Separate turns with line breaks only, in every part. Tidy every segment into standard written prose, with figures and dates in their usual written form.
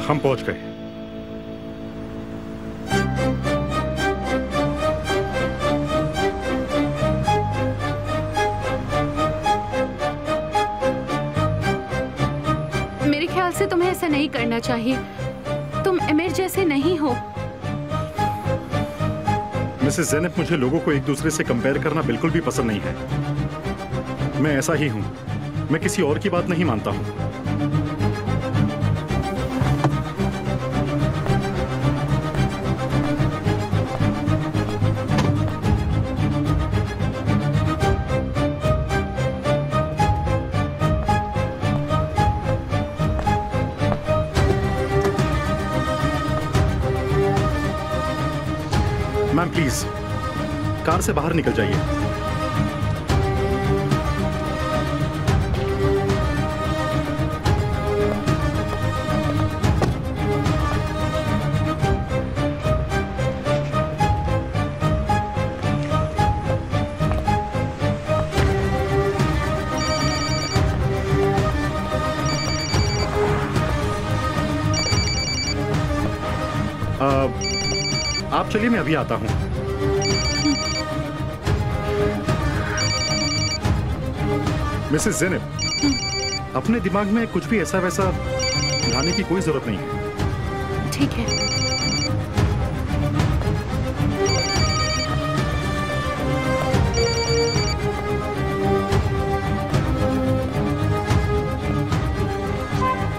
हम पहुंच गए।
मेरे ख्याल से तुम्हें ऐसा नहीं करना चाहिए। तुम एमिर जैसे नहीं हो।
मिसेस ज़ैनब, मुझे लोगों को एक दूसरे से कंपेयर करना बिल्कुल भी पसंद नहीं है। मैं ऐसा ही हूं। मैं किसी और की बात नहीं मानता हूं। मैम प्लीज कार से बाहर निकल जाइए। आप चलिए, मैं अभी आता हूं। मिसेस ज़ैनब, अपने दिमाग में कुछ भी ऐसा वैसा लाने की कोई जरूरत नहीं है।
ठीक है।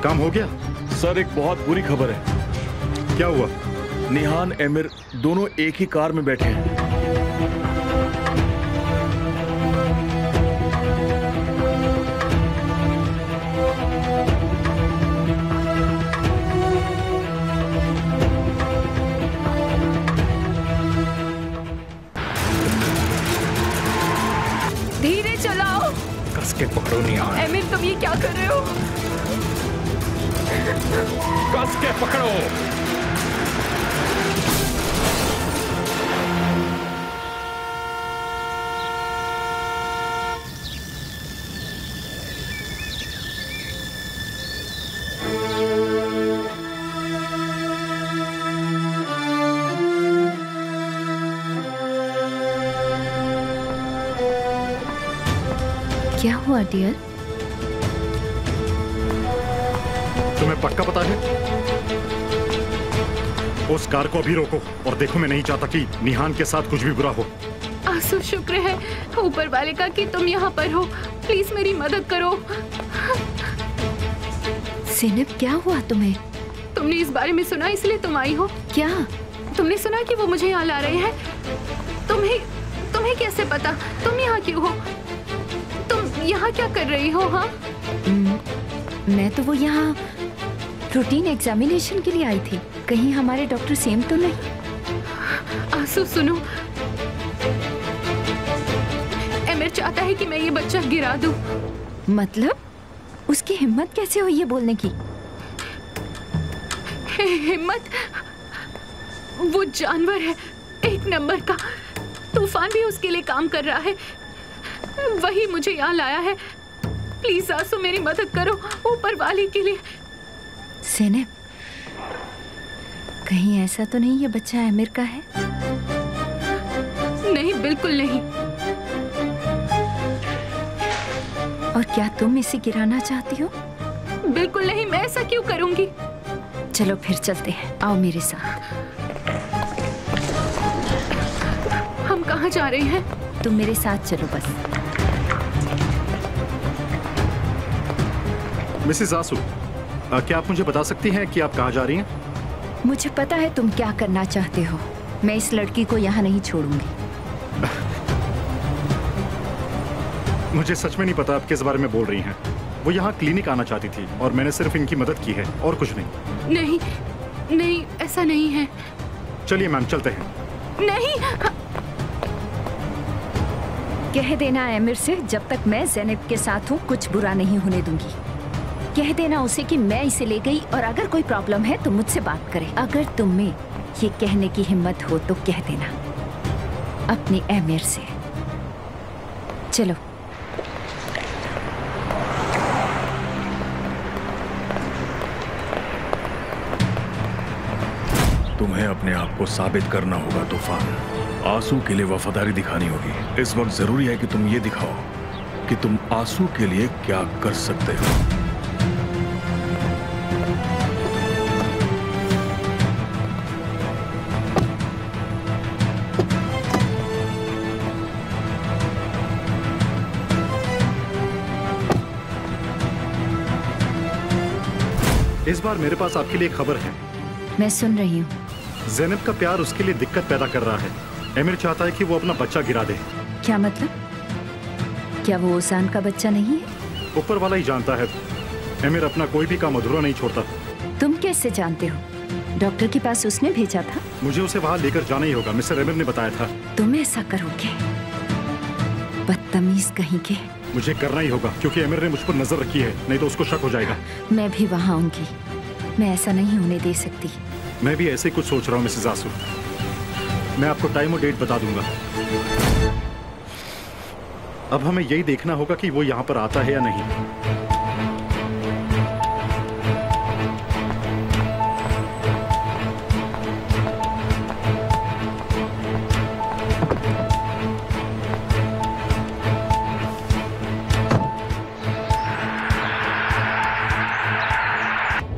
काम हो गया?
सर, एक बहुत बुरी खबर है।
क्या हुआ?
निहान, एमिर दोनों एक ही कार में बैठे हैं।
धीरे चलाओ।
कस के पकड़ो निहान।
एमिर, तुम ये क्या कर रहे हो?
कस के पकड़ो।
क्या हुआ डियर?
तुम्हें पक्का पता है? उस कार को अभी रोको और देखो, मैं नहीं चाहता कि निहान के साथ कुछ भी बुरा हो।
आंसू, शुक्र है ऊपर वाले का कि तुम यहाँ पर हो। प्लीज मेरी मदद करो।
ज़ैनब, क्या हुआ तुम्हें?
तुमने इस बारे में सुना इसलिए तुम आई हो?
क्या?
तुमने सुना कि वो मुझे यहाँ ला रहे हैं? तुम्हें कैसे पता? तुम यहाँ क्यों हो? तुम यहाँ क्या कर रही हो? हाँ,
मैं तो वो यहाँ रूटीन एग्जामिनेशन के लिए आई थी। कहीं हमारे डॉक्टर सेम तो नहीं?
आंसू, सुनो। एमिर चाहता है कि मैं ये बच्चा गिरा दूं।
मतलब? उसकी हिम्मत कैसे हुई ये बोलने की?
हिम्मत? वो जानवर है, एक नंबर का। तूफान भी उसके लिए काम कर रहा है। वही मुझे यहाँ लाया है। प्लीज आंसू, मेरी मदद करो ऊपर वाले के लिए।
ज़ैनब, कहीं ऐसा तो नहीं ये बच्चा आमिर का है?
नहीं, बिल्कुल नहीं।
और क्या तुम इसे गिराना चाहती हो?
बिल्कुल नहीं, मैं ऐसा क्यों करूंगी?
चलो फिर चलते हैं, आओ मेरे साथ।
हम कहाँ जा रहे हैं?
तुम मेरे साथ चलो बस।
मिसेस आंसू, क्या आप मुझे बता सकती हैं कि आप कहाँ जा रही हैं?
मुझे पता है तुम क्या करना चाहते हो। मैं इस लड़की को यहाँ नहीं छोड़ूंगी।
मुझे सच में नहीं पता आप किस बारे में बोल रही हैं। वो यहाँ क्लिनिक आना चाहती थी और मैंने सिर्फ इनकी मदद की है और कुछ नहीं।
नहीं नहीं, ऐसा नहीं है।
चलिए मैम, चलते हैं।
नहीं।
कह देना आमिर से जब तक मैं ज़ैनब के साथ हूँ कुछ बुरा नहीं होने दूंगी। कह देना उसे कि मैं इसे ले गई और अगर कोई प्रॉब्लम है तो मुझसे बात करे। अगर तुम में ये कहने की हिम्मत हो तो कह देना अपने आमिर से। चलो।
तुम्हें अपने आप को साबित करना होगा तूफान। आंसू के लिए वफादारी दिखानी होगी। इस वक्त जरूरी है कि तुम ये दिखाओ कि तुम आंसू के लिए क्या कर सकते हो।
इस बार मेरे पास आपके लिए खबर है।
मैं सुन रही हूँ।
ज़ैनब का प्यार उसके लिए दिक्कत पैदा कर रहा है। एमिर चाहता है कि वो अपना बच्चा गिरा दे।
क्या मतलब? क्या वो ओसान का बच्चा नहीं है?
ऊपर वाला ही जानता है। एमिर अपना कोई भी काम अधूरा नहीं छोड़ता।
तुम कैसे जानते हो? डॉक्टर के पास उसने भेजा था।
मुझे उसे वहां लेकर जाना ही होगा। मिस्टर एमिर ने बताया था।
तुम ऐसा करोगे? बदतमीज कहीं के।
मुझे करना ही होगा क्योंकि एमिर ने मुझ पर नजर रखी है, नहीं तो उसको शक हो जाएगा।
मैं भी वहाँ आऊंगी। मैं ऐसा नहीं होने दे सकती।
मैं भी ऐसे कुछ सोच रहा हूँ मिसेस आंसू। मैं आपको टाइम और डेट बता दूंगा। अब हमें यही देखना होगा कि वो यहाँ पर आता है या नहीं।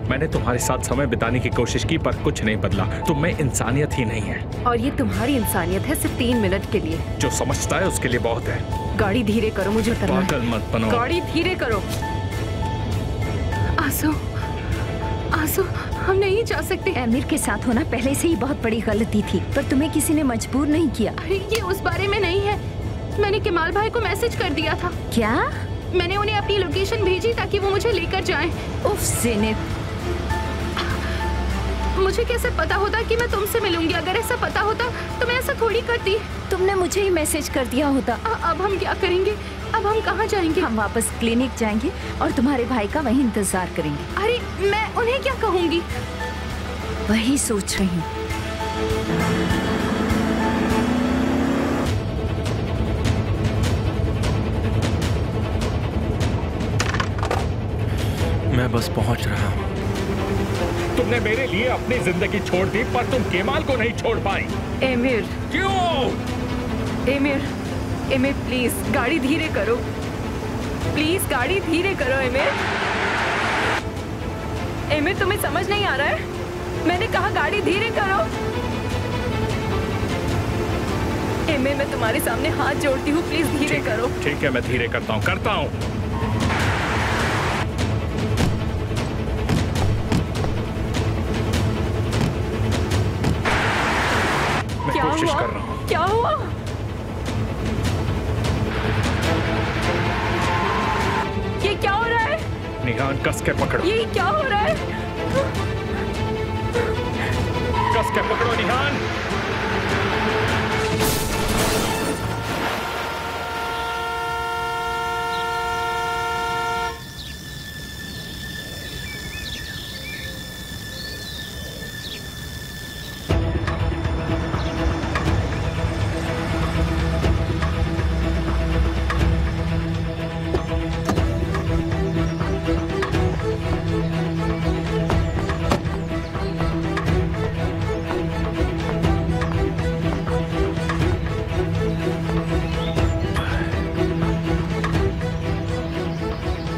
मैंने तुम्हारे साथ समय बिताने की कोशिश की पर कुछ नहीं बदला। तुम में इंसानियत ही नहीं है।
और ये तुम्हारी इंसानियत है सिर्फ 3 मिनट के लिए।
जो समझता है उसके लिए बहुत है।
गाड़ी धीरे करो, मुझे उतरना है।
पागल मत बनो।
गाड़ी धीरे करो।
आंसू, आंसू, हम नहीं जा सकते।
एमिर के साथ होना पहले से ही बहुत बड़ी गलती थी, पर तुम्हें किसी ने मजबूर नहीं किया।
अरे ये उस बारे में नहीं है। मैंने कमाल भाई को मैसेज कर दिया था।
क्या?
मैंने उन्हें अपनी लोकेशन भेजी ताकि वो मुझे लेकर जाएं।
उफ ज़ैनब,
मुझे कैसे पता होता कि मैं तुमसे मिलूंगी? अगर ऐसा पता होता तो मैं ऐसा थोड़ी करती।
तुमने मुझे ही मैसेज कर दिया होता।
अब हम क्या करेंगे? अब हम कहाँ जाएंगे?
हम वापस क्लिनिक जाएंगे और तुम्हारे भाई का वहीं इंतजार करेंगे।
अरे मैं उन्हें क्या कहूँगी?
वही सोच रही हूँ।
मैं बस पहुंच रहा हूँ।
तुमने मेरे लिए अपनी जिंदगी छोड़ दी पर तुम केमाल को नहीं छोड़ पाई।
एमिर,
क्यों?
एमिर, एमिर प्लीज गाड़ी धीरे करो। प्लीज गाड़ी धीरे करो एमिर। एमिर तुम्हें समझ नहीं आ रहा है? मैंने कहा गाड़ी धीरे करो। एमिर मैं तुम्हारे सामने हाथ जोड़ती हूँ, प्लीज धीरे करो।
ठीक है, मैं धीरे करता हूँ, करता हूँ।
क्या
कोशिश
हुआ?
कर रहा हूँ।
क्या हुआ? ये क्या हो रहा है?
निहान कस के पकड़ो।
ये क्या हो रहा है?
कस के पकड़ो निहान।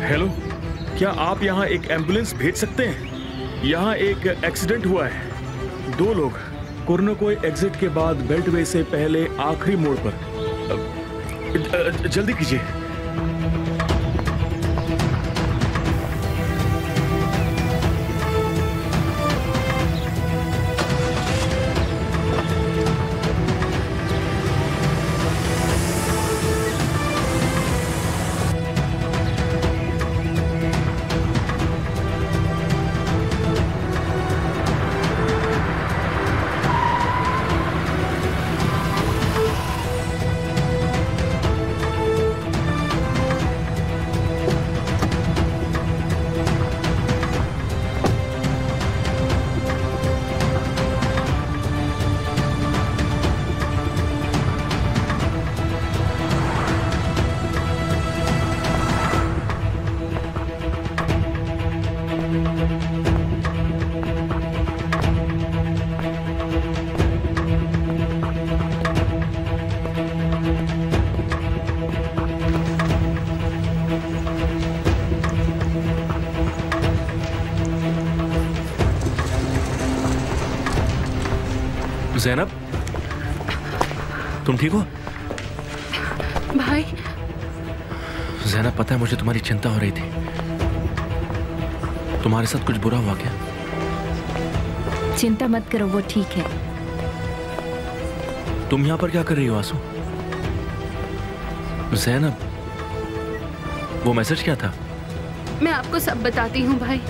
हेलो, क्या आप यहाँ एक एम्बुलेंस भेज सकते हैं? यहाँ एक एक्सीडेंट हुआ है। 2 लोग कोर्नोकोई एग्जिट के बाद बेल्टवे से पहले आखिरी मोड़ पर। जल्दी कीजिए।
ज़ैनब, तुम ठीक हो?
भाई।
ज़ैनब, पता है मुझे तुम्हारी चिंता हो रही थी। तुम्हारे साथ कुछ बुरा हुआ क्या?
चिंता मत करो, वो ठीक है।
तुम यहाँ पर क्या कर रही हो आंसू? ज़ैनब, वो मैसेज क्या था?
मैं आपको सब बताती हूँ भाई।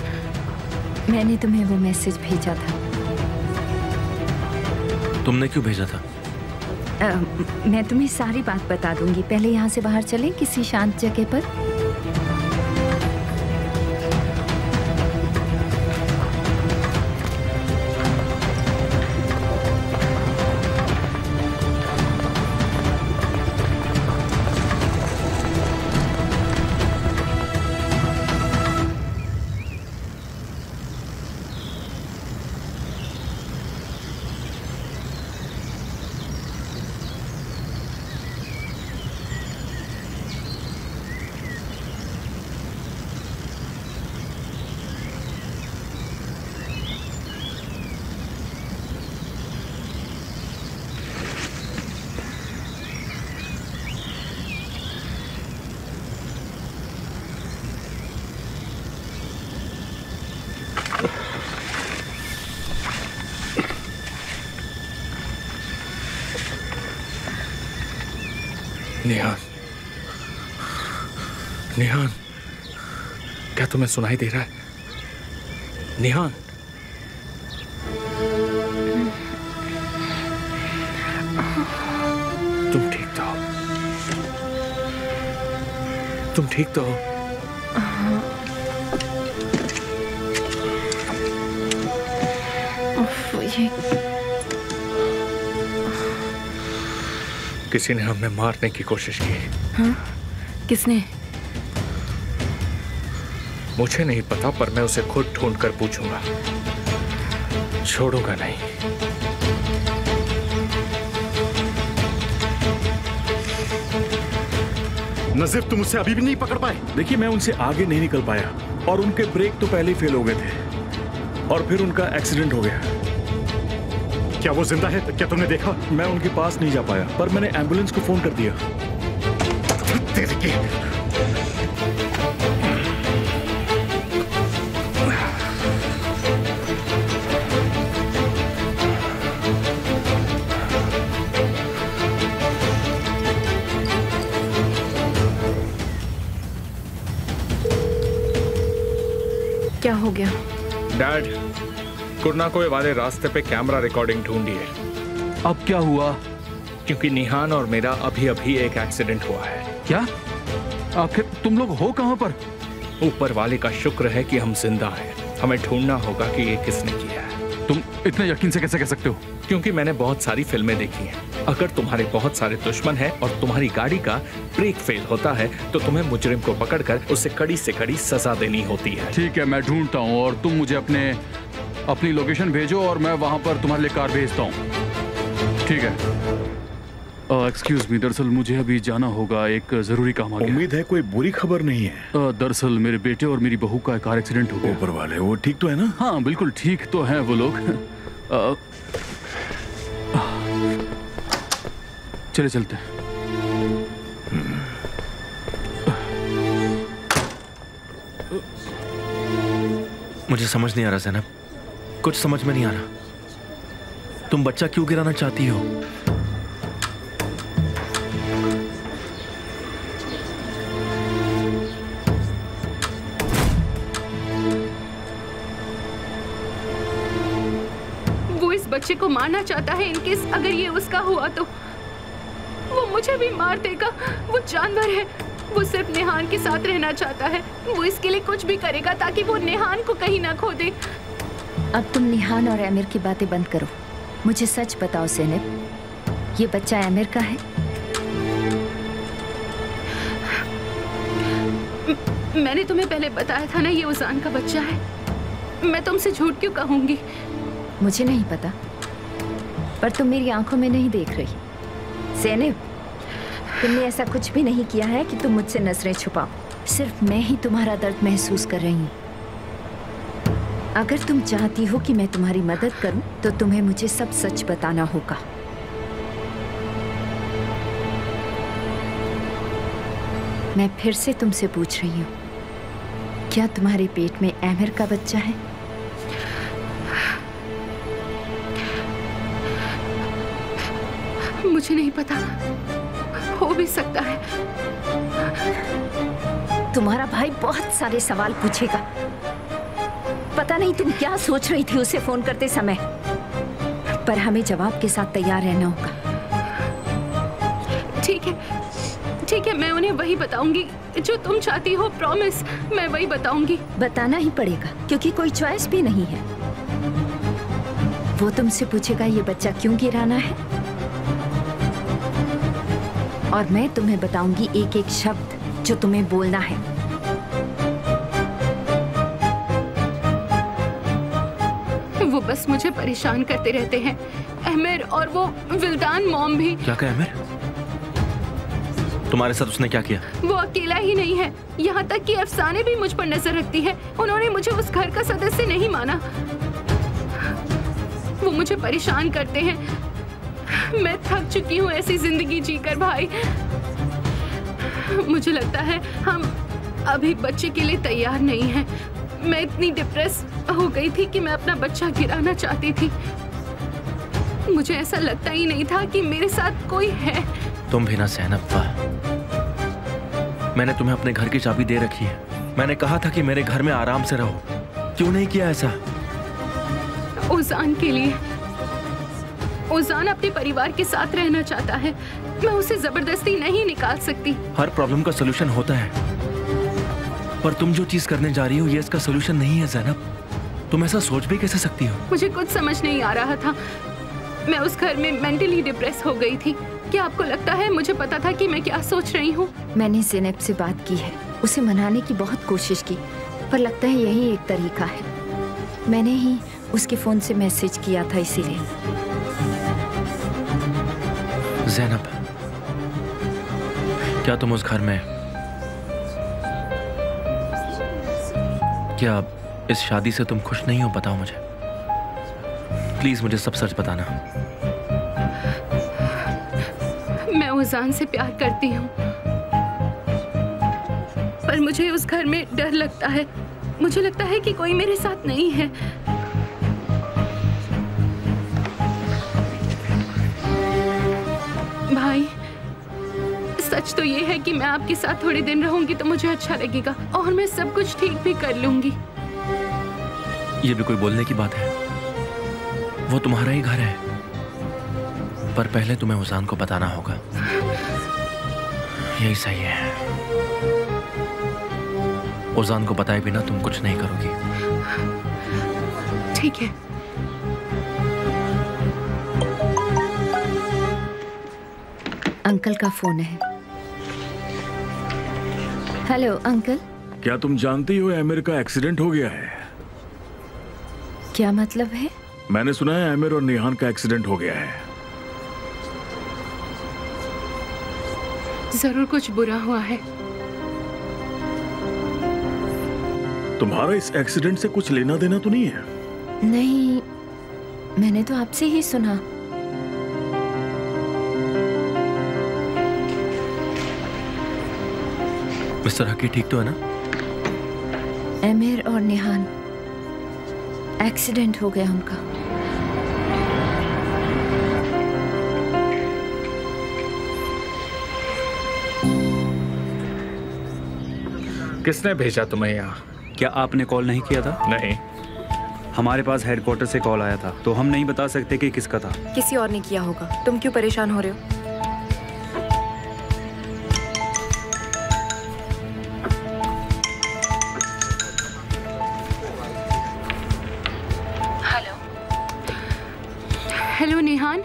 मैंने तुम्हें वो मैसेज भेजा था।
तुमने क्यों भेजा था?
मैं तुम्हें सारी बात बता दूंगी। पहले यहाँ से बाहर चलें किसी शांत जगह पर।
निहान, निहान, क्या तुम्हें सुनाई दे रहा है? निहान, तुम ठीक तो हो? तुम ठीक तो हो?
ये
किसी ने हमें मारने की कोशिश की।
हाँ? किसने?
मुझे नहीं पता, पर मैं उसे खुद ढूंढ कर पूछूंगा। छोड़ूंगा नहीं।
नजीर, तुम उसे अभी भी नहीं पकड़ पाए?
देखिए, मैं उनसे आगे नहीं निकल पाया और उनके ब्रेक तो पहले ही फेल हो गए थे और फिर उनका एक्सीडेंट हो गया।
क्या वो जिंदा है? क्या तुमने देखा?
मैं उनके पास नहीं जा पाया, पर मैंने एम्बुलेंस को फोन कर दिया।
तेरे की
क्या हो गया?
डैड, कुर्नाकोय वाले रास्ते पे कैमरा रिकॉर्डिंग ढूंढिए।
अब क्या हुआ?
क्योंकि निहान और मेरा अभी अभी एक एक्सीडेंट हुआ है।
क्या? आखिर तुम लोग हो कहां पर?
ऊपर वाले का शुक्र है कि हम जिंदा हैं। हमें ढूंढना होगा कि ये किसने किया है।
तुम इतने यकीन से कैसे कह सकते हो?
क्योंकि मैंने बहुत सारी फिल्में देखी हैं। अगर तुम्हारे बहुत सारे दुश्मन हैं और तुम्हारी गाड़ी का ब्रेक फेल होता है तो तुम्हें मुजरिम को पकड़कर उसे कड़ी से कड़ी सजा देनी होती है।
ठीक है, मैं ढूंढता हूँ और तुम मुझे अपनी लोकेशन भेजो और मैं वहां पर तुम्हारे लिए कार भेजता हूँ। ठीक है। एक्सक्यूज मी, दरअसल मुझे अभी जाना होगा, एक जरूरी काम आ गया।
उम्मीद है कोई बुरी खबर नहीं है।
दरअसल मेरे बेटे और मेरी बहू का कार एक्सीडेंट हो गया।
ऊपर वाले वो ठीक तो है ना?
हाँ बिल्कुल ठीक तो हैं वो लोग। चले चलते हैं।
मुझे समझ नहीं आ रहा ज़ैनब, कुछ समझ में नहीं आ रहा। तुम बच्चा क्यों गिराना चाहती हो?
वो इस बच्चे को मारना चाहता है। इनकेस अगर ये उसका हुआ तो वो मुझे भी मार देगा। वो जानवर है। वो सिर्फ नेहान के साथ रहना चाहता है। वो इसके लिए कुछ भी करेगा ताकि वो नेहान को कहीं ना खो दे।
अब तुम नेहान और आमिर की बातें बंद करो। मुझे सच बताओ ज़ैनब, ये बच्चा आमिर का है?
मैंने तुम्हें पहले बताया था ना, ये उजान का बच्चा है। मैं तुमसे झूठ क्यों कहूंगी?
मुझे नहीं पता, पर तुम मेरी आंखों में नहीं देख रही। ज़ैनब, तुमने ऐसा कुछ भी नहीं किया है कि तुम मुझसे नजरें छुपाओ। सिर्फ मैं ही तुम्हारा दर्द महसूस कर रही हूँ। अगर तुम चाहती हो कि मैं तुम्हारी मदद करूं, तो तुम्हें मुझे सब सच बताना होगा। मैं फिर से तुमसे पूछ रही हूँ, क्या तुम्हारे पेट में आमिर का बच्चा है?
मुझे नहीं पता, हो भी सकता है।
तुम्हारा भाई बहुत सारे सवाल पूछेगा। पता नहीं तुम क्या सोच रही थी उसे फोन करते समय, पर हमें जवाब के साथ तैयार रहना होगा।
ठीक है, ठीक है, मैं उन्हें वही बताऊंगी जो तुम चाहती हो। प्रॉमिस, मैं वही बताऊंगी।
बताना ही पड़ेगा क्योंकि कोई चॉइस भी नहीं है। वो तुमसे पूछेगा ये बच्चा क्यों गिराना है, और मैं तुम्हें बताऊंगी एक एक शब्द जो तुम्हें बोलना है।
वो बस मुझे परेशान करते रहते हैं, आमिर और वो विल्दान मॉम भी।
क्या कहा आमिर? तुम्हारे साथ उसने क्या किया?
वो अकेला ही नहीं है, यहाँ तक कि अफसाने भी मुझ पर नजर रखती है। उन्होंने मुझे उस घर का सदस्य नहीं माना। वो मुझे परेशान करते हैं। मैं थक चुकी हूँ ऐसी जिंदगी जीकर भाई। मुझे लगता है हम अभी बच्चे के लिए तैयार नहीं हैं। मैं इतनी डिप्रेस हो गई थी कि मैं अपना बच्चा गिराना चाहती थी। मुझे ऐसा लगता ही नहीं था कि मेरे साथ कोई है।
तुम भी ना ज़ैनब, मैंने तुम्हें अपने घर की चाबी दे रखी है। मैंने कहा था कि मेरे घर में आराम से रहो, क्यों नहीं किया ऐसा?
उजान के लिए। उजान अपने परिवार के साथ रहना चाहता है, मैं उसे जबरदस्ती नहीं निकाल सकती।
हर प्रॉब्लम का सलूशन होता है, पर तुम जो चीज करने जा रही हो ये इसका सलूशन नहीं है ज़ैनब। तुम ऐसा सोच भी कैसे सकती हो?
मुझे कुछ समझ नहीं आ रहा था। मैं उस घर में मेंटली डिप्रेस हो गई थी। क्या आपको लगता है मुझे पता था कि मैं क्या सोच रही हूँ?
मैंने ज़ैनब से बात की है, उसे मनाने की बहुत कोशिश की, पर लगता है यही एक तरीका है। मैंने ही उसके फोन से मैसेज किया था इसीलिए।
ज़ैनब, क्या तुम उस घर में, क्या इस शादी से तुम खुश नहीं हो? बताओ मुझे प्लीज, मुझे सब सच बताना।
मैं उजान से प्यार करती हूँ, पर मुझे उस घर में डर लगता है। मुझे लगता है कि कोई मेरे साथ नहीं है। भाई, सच तो ये है कि मैं आपके साथ थोड़े दिन रहूंगी तो मुझे अच्छा लगेगा और मैं सब कुछ ठीक भी कर लूंगी।
ये भी कोई बोलने की बात है? वो तुम्हारा ही घर है, पर पहले तुम्हें उजान को बताना होगा। यही सही है। उजान को बताए बिना तुम कुछ नहीं करोगी।
ठीक है।
अंकल का फोन है। Hello uncle.
क्या तुम जानती हो आमिर का एक्सीडेंट हो गया है?
क्या मतलब है?
मैंने सुना है आमिर और निहान का एक्सीडेंट हो गया है।
जरूर कुछ बुरा हुआ है।
तुम्हारा इस एक्सीडेंट से कुछ लेना देना तो नहीं है?
नहीं, मैंने तो आपसे ही सुना।
मिस्टर हकी ठीक तो है ना?
आमिर और निहान, एक्सीडेंट हो गया उनका।
किसने भेजा तुम्हें यहाँ?
क्या आपने कॉल नहीं किया था?
नहीं।
हमारे पास हेडक्वार्टर से कॉल आया था, तो हम नहीं बता सकते कि किसका था।
किसी और ने किया होगा। तुम क्यों परेशान हो रहे हो?
हेलो। हेलो निहान,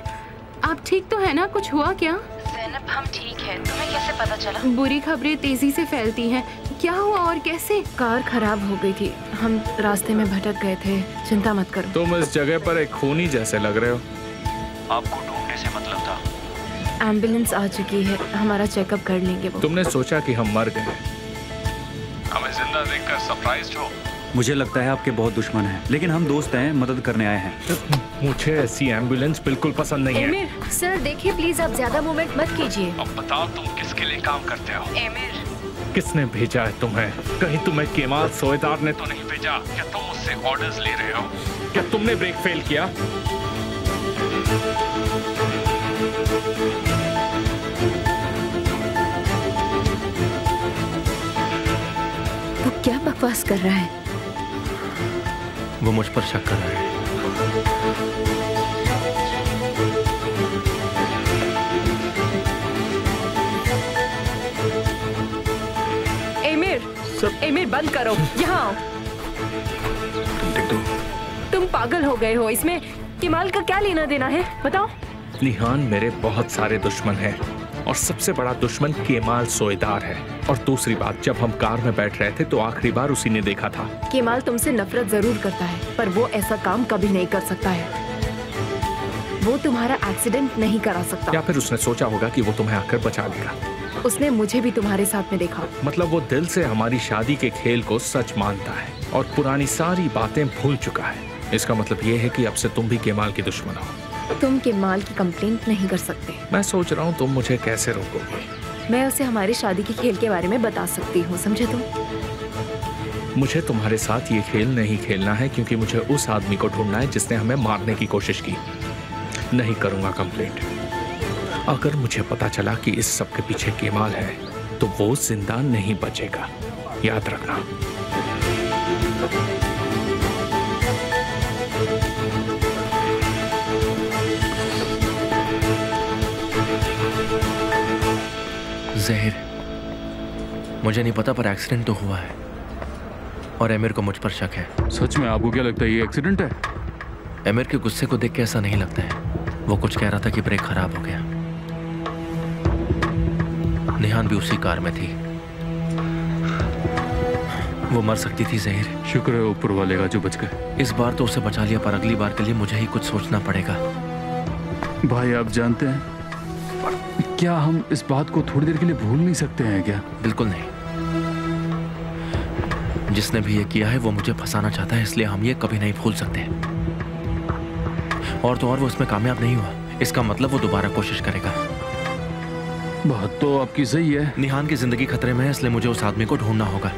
आप ठीक तो है ना? कुछ हुआ क्या?
ज़ैनब, हम ठीक हैं। तुम्हें कैसे पता चला?
बुरी खबरें तेजी से फैलती हैं। क्या हुआ और कैसे?
कार खराब हो गई थी, हम रास्ते में भटक गए थे। चिंता मत करो।
तुम इस जगह पर एक खूनी जैसे लग रहे हो।
आपको ढूंढने से मतलब था।
एम्बुलेंस आ चुकी है, हमारा चेकअप कर लेंगे वो।
तुमने सोचा कि हम मर गए।
हमें जिंदा देखकर सरप्राइज्ड हो?
मुझे लगता है आपके बहुत दुश्मन हैं, लेकिन हम दोस्त हैं, मदद करने आए हैं।
मुझे ऐसी एम्बुलेंस बिल्कुल पसंद नहीं है।
एमिर,
सर देखिए प्लीज आप ज्यादा मूवमेंट मत कीजिए।
अब बताओ तुम किसके लिए काम करते हो?
एमिर,
किसने भेजा है तुम्हें? कहीं तुम्हें केमाल सोएदार ने तो नहीं भेजा? क्या तुम मुझसे ऑर्डर्स ले रहे हो? क्या तुमने ब्रेक फेल किया?
वो क्या बकवास कर रहा है?
वो मुझ पर शक कर रहा है।
एमिर बंद करो, यहाँ आओ। तुम पागल हो गए हो, इसमें केमाल का क्या लेना देना है बताओ?
निहान, मेरे बहुत सारे दुश्मन हैं और सबसे बड़ा दुश्मन केमाल सोएदार है। और दूसरी बात, जब हम कार में बैठ रहे थे तो आखिरी बार उसी ने देखा था।
केमाल तुमसे नफरत जरूर करता है, पर वो ऐसा काम कभी नहीं कर सकता है। वो तुम्हारा एक्सीडेंट नहीं करा सकता।
या फिर उसने सोचा होगा कि वो तुम्हें आकर बचा लेगा।
उसने मुझे भी तुम्हारे साथ में देखा।
मतलब वो दिल से हमारी शादी के खेल को सच मानता है और पुरानी सारी बातें भूल चुका है। इसका मतलब ये है कि अब से तुम भी केमाल की दुश्मन हो।
तुम केमाल की कंप्लेंट नहीं कर सकते।
मैं सोच रहा हूँ तुम मुझे कैसे रोकोगे?
मैं उसे हमारी शादी के खेल के बारे में बता सकती हूँ, समझे तुम?
मुझे तुम्हारे साथ ये खेल नहीं खेलना है, क्योंकि मुझे उस आदमी को ढूंढना है जिसने हमें मारने की कोशिश की। नहीं करूंगा कंप्लेंट। अगर मुझे पता चला कि इस सब के पीछे केमाल है तो वो जिंदा नहीं बचेगा, याद रखना।
ज़हीर, मुझे नहीं पता पर एक्सीडेंट तो हुआ है और एमिर को मुझ पर शक है।
सच में? आपको क्या लगता है ये एक्सीडेंट है?
एमिर के गुस्से को देख के ऐसा नहीं लगता है। वो कुछ कह रहा था कि ब्रेक खराब हो गया। निहान भी उसी कार में थी। वो मर सकती थी ज़हीर।
शुक्र है ऊपर वाले का जो बच गए।
इस बार तो उसे बचा लिया, पर अगली बार के लिए मुझे ही कुछ सोचना पड़ेगा।
भाई आप जानते हैं, क्या हम इस बात को थोड़ी देर के लिए भूल नहीं सकते हैं क्या?
बिल्कुल नहीं। जिसने भी ये किया है वो मुझे फंसाना चाहता है, इसलिए हम ये कभी नहीं भूल सकते। और तो और वो इसमें कामयाब नहीं हुआ, इसका मतलब वो दोबारा कोशिश करेगा।
बात तो आपकी सही है।
निहान की जिंदगी खतरे में है, इसलिए मुझे उस आदमी को ढूंढना होगा।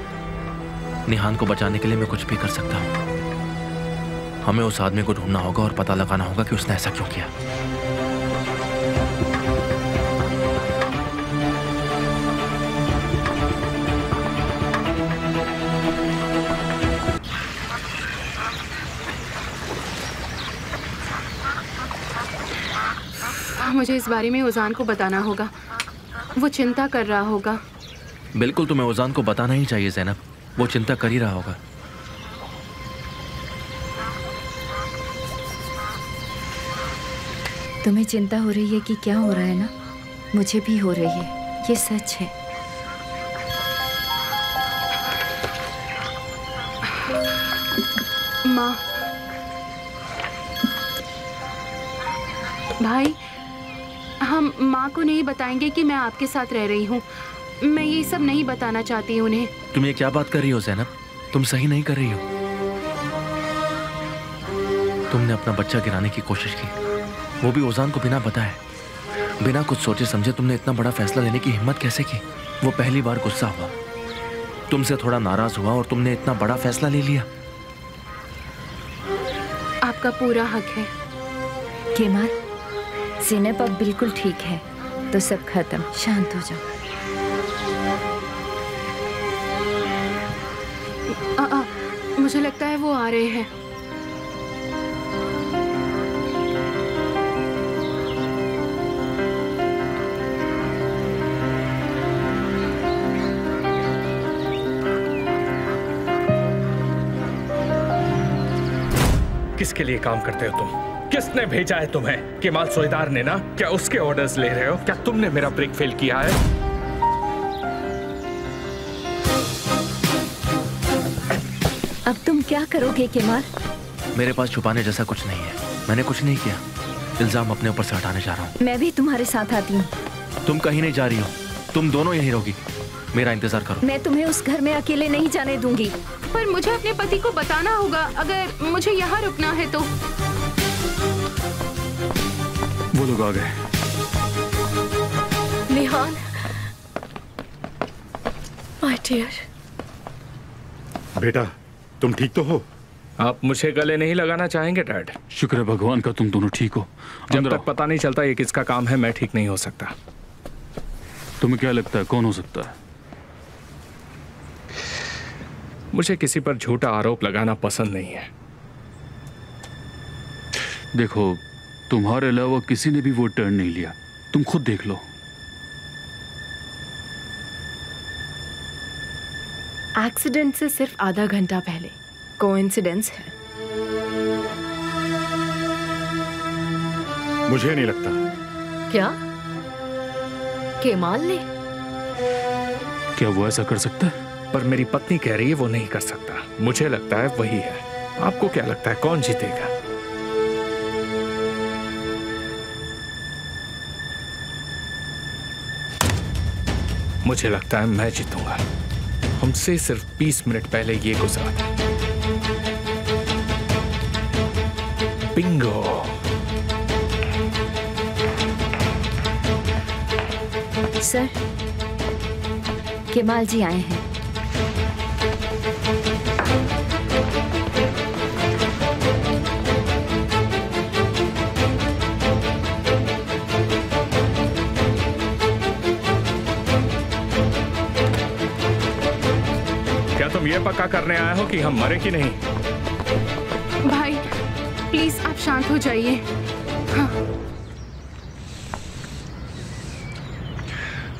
निहान को बचाने के लिए मैं कुछ भी कर सकता हूँ। हमें उस आदमी को ढूंढना होगा और पता लगाना होगा कि उसने ऐसा क्यों किया।
मुझे इस बारे में उजान को बताना होगा। वो चिंता कर रहा होगा।
बिल्कुल, तुम्हें उजान को बताना ही चाहिए ज़ैनब। वो चिंता कर ही रहा होगा।
तुम्हें चिंता हो रही है कि क्या हो रहा है ना? मुझे भी हो रही है, ये सच है।
माँ, भाई, हम माँ को नहीं बताएंगे कि मैं आपके साथ रह रही हूँ। मैं ये सब नहीं बताना चाहती हूँ उन्हें।
तुम ये क्या बात कर रही हो ज़ैनब? तुम सही नहीं कर रही हो। तुमने अपना बच्चा गिराने की कोशिश की, वो भी उजान को बिना बताए, बिना कुछ सोचे समझे। तुमने इतना बड़ा फैसला लेने की हिम्मत कैसे की? वो पहली बार गुस्सा हुआ, तुमसे थोड़ा नाराज हुआ और तुमने इतना बड़ा फैसला ले लिया।
आपका पूरा हक है।
केमाल, ज़ैनब अब बिल्कुल ठीक है, तो सब खत्म। शांत हो जाओ।
मुझे लगता है वो आ रहे हैं।
किसके लिए काम करते हो तुम? किसने भेजा है तुम्हें? केमाल सोएदार ने ना? क्या उसके ऑर्डर्स ले रहे हो? क्या तुमने मेरा ब्रेक फेल किया है?
अब तुम क्या करोगे केमाल?
मेरे पास छुपाने जैसा कुछ नहीं है। मैंने कुछ नहीं किया। इल्जाम अपने ऊपर से हटाने जा रहा हूँ।
मैं भी तुम्हारे साथ आती हूँ।
तुम कहीं नहीं जा रही हो, तुम दोनों यहीं रहोगी। मेरा इंतजार करो।
मैं तुम्हें उस घर में अकेले नहीं जाने दूंगी।
पर मुझे अपने पति को बताना होगा अगर मुझे यहाँ रुकना है तो।
वो लोग आ गए।
निहाल, माय डियर।
बेटा, तुम ठीक तो हो?
आप मुझे गले नहीं लगाना चाहेंगे डैड?
शुक्र है भगवान का तुम दोनों ठीक हो।
जब तक पता नहीं चलता ये किसका काम है, मैं ठीक नहीं हो सकता।
तुम्हें क्या लगता है कौन हो सकता है?
मुझे किसी पर झूठा आरोप लगाना पसंद नहीं है।
देखो, तुम्हारे अलावा किसी ने भी वो टर्न नहीं लिया। तुम खुद देख लो।
एक्सीडेंट से सिर्फ आधा घंटा पहले कोइंसिडेंस है।
मुझे नहीं लगता।
क्या केमाल ने?
क्या वो ऐसा कर सकता है?
पर मेरी पत्नी कह रही है वो नहीं कर सकता। मुझे लगता है वही है। आपको क्या लगता है कौन जीतेगा? मुझे लगता है मैं जीतूंगा। हमसे सिर्फ 20 मिनट पहले ये गुजरा था। बिंगो।
सर, केमाल जी आए हैं।
क्या तुम ये पक्का करने आए हो कि हम मरे कि नहीं?
भाई प्लीज आप शांत हो जाइए। हाँ।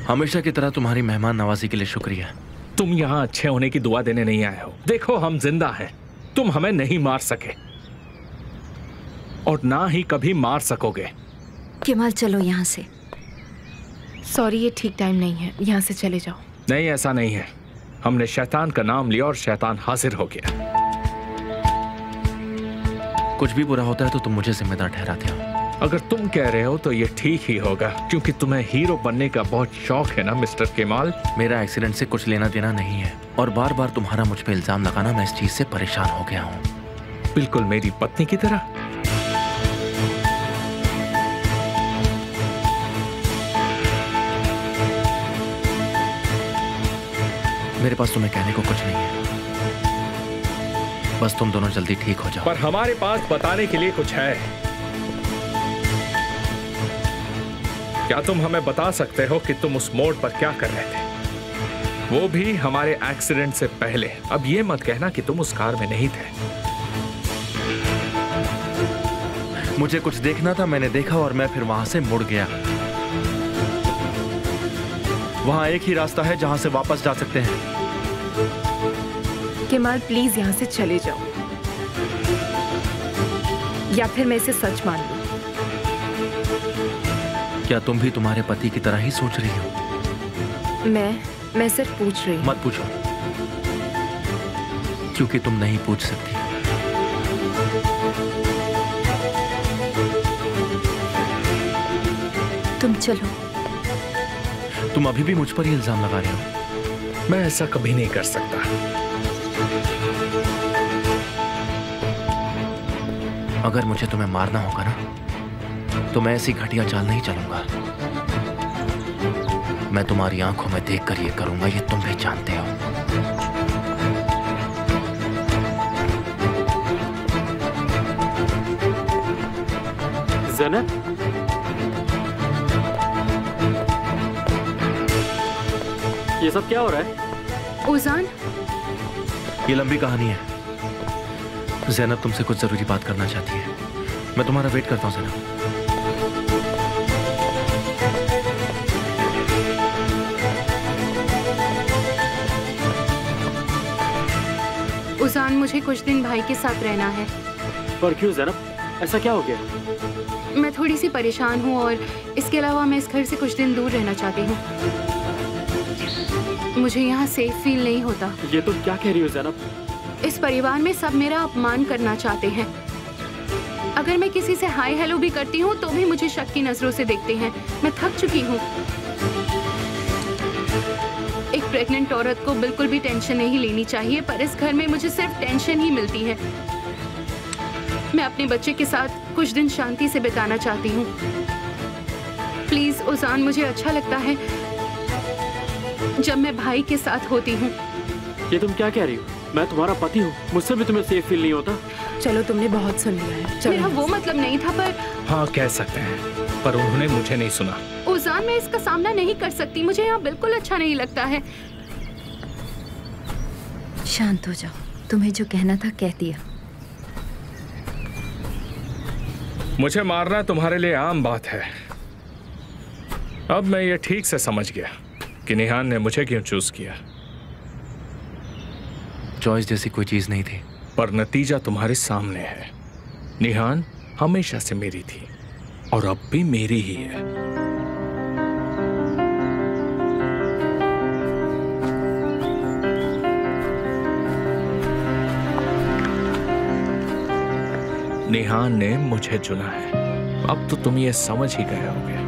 हमेशा की तरह तुम्हारी मेहमान नवाजी के लिए शुक्रिया।
तुम यहाँ अच्छे होने की दुआ देने नहीं आए हो। देखो हम जिंदा हैं। तुम हमें नहीं मार सके और ना ही कभी मार सकोगे।
केमाल चलो यहाँ से।
सॉरी, ये ठीक टाइम नहीं है, यहाँ से चले जाओ।
नहीं, ऐसा नहीं है। हमने शैतान का नाम लिया और शैतान हाजिर हो गया।
कुछ भी बुरा होता है तो तुम मुझे जिम्मेदार ठहराते हो।
अगर तुम कह रहे हो तो ये ठीक ही होगा, क्योंकि तुम्हें हीरो बनने का बहुत शौक है ना मिस्टर केमाल।
मेरा एक्सीडेंट से कुछ लेना देना नहीं है और बार बार तुम्हारा मुझ पे इल्जाम लगाना, मैं इस चीज से परेशान हो गया हूँ।
बिल्कुल मेरी पत्नी की तरह।
मेरे पास तुम्हें कहने को कुछ नहीं है, बस तुम दोनों जल्दी ठीक हो जाओ।
पर हमारे पास बताने के लिए कुछ है। क्या तुम हमें बता सकते हो कि तुम उस मोड़ पर क्या कर रहे थे, वो भी हमारे एक्सीडेंट से पहले? अब ये मत कहना कि तुम उस कार में नहीं थे।
मुझे कुछ देखना था, मैंने देखा और मैं फिर वहां से मुड़ गया। वहां एक ही रास्ता है जहां से वापस जा सकते हैं।
केमाल प्लीज यहाँ से चले जाओ, या फिर मैं इसे सच मान लूं।
क्या तुम भी तुम्हारे पति की तरह ही सोच रही हो?
मैं सिर्फ पूछ रही हूँ।
मत पूछो, क्योंकि तुम नहीं पूछ सकती।
तुम चलो।
तुम अभी भी मुझ पर ही इल्जाम लगा रहे हो।
मैं ऐसा कभी नहीं कर सकता।
अगर मुझे तुम्हें मारना होगा ना, तो मैं ऐसी घटिया चाल नहीं चलूंगा। मैं तुम्हारी आंखों में देखकर ये करूंगा, ये तुम भी जानते हो।
ज़ैनब, ये सब क्या हो रहा है?
उजान,
ये लंबी कहानी है। ज़ैनब तुमसे कुछ जरूरी बात करना चाहती है। मैं तुम्हारा वेट करता हूँ ज़ैनब।
उजान, मुझे कुछ दिन भाई के साथ रहना है।
पर क्यों ज़ैनब, ऐसा क्या हो गया?
मैं थोड़ी सी परेशान हूँ और इसके अलावा मैं इस घर से कुछ दिन दूर रहना चाहती हूँ। मुझे यहाँ सेफ फील नहीं होता।
ये तुम क्या कह रही हो ज़ैनब?
इस परिवार में सब मेरा अपमान करना चाहते हैं। अगर मैं किसी से हाय हेलो भी करती हूँ तो भी मुझे शक की नजरों से देखते हैं। मैं थक चुकी हूँ। एक प्रेग्नेंट औरत को बिल्कुल भी टेंशन नहीं लेनी चाहिए, पर इस घर में मुझे सिर्फ टेंशन ही मिलती है। मैं अपने बच्चे के साथ कुछ दिन शांति से बिताना चाहती हूँ। प्लीज उजान, मुझे अच्छा लगता है जब मैं भाई के साथ होती हूँ।
ये तुम क्या कह रही हो? मैं तुम्हारा पति हूँ, मुझसे भी तुम्हें सेफ फील नहीं होता?
चलो, तुमने बहुत सुन लिया है, चलो।
मेरा वो मतलब नहीं था, पर
हाँ कह सकते हैं, पर उन्होंने मुझे नहीं सुना।
उजान, मैं इसका सामना नहीं कर सकती, मुझे यहाँ बिल्कुल अच्छा नहीं लगता है।
शांत हो जाओ, तुम्हें जो कहना था कह दिया।
मुझे मारना तुम्हारे लिए आम बात है। अब मैं ये ठीक से समझ गया कि निहान ने मुझे क्यों चूज किया।
चॉइस जैसी कोई चीज नहीं थी,
पर नतीजा तुम्हारे सामने है। निहान हमेशा से मेरी थी और अब भी मेरी ही है। निहान ने मुझे चुना है। अब तो तुम ये समझ ही गए होगे।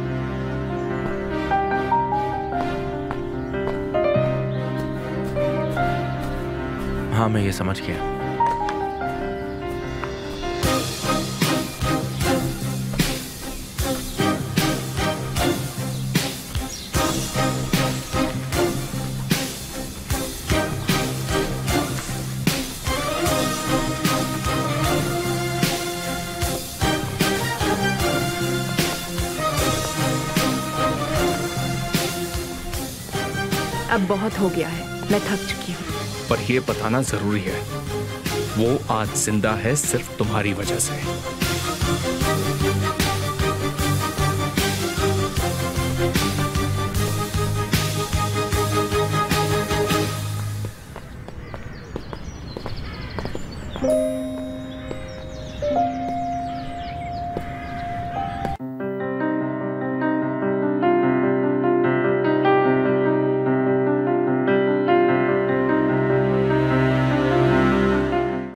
हाँ, मैं ये समझ गया।
अब बहुत हो गया है, मैं थक चुकी हूँ।
पर यह बताना जरूरी है, वो आज जिंदा है सिर्फ तुम्हारी वजह से।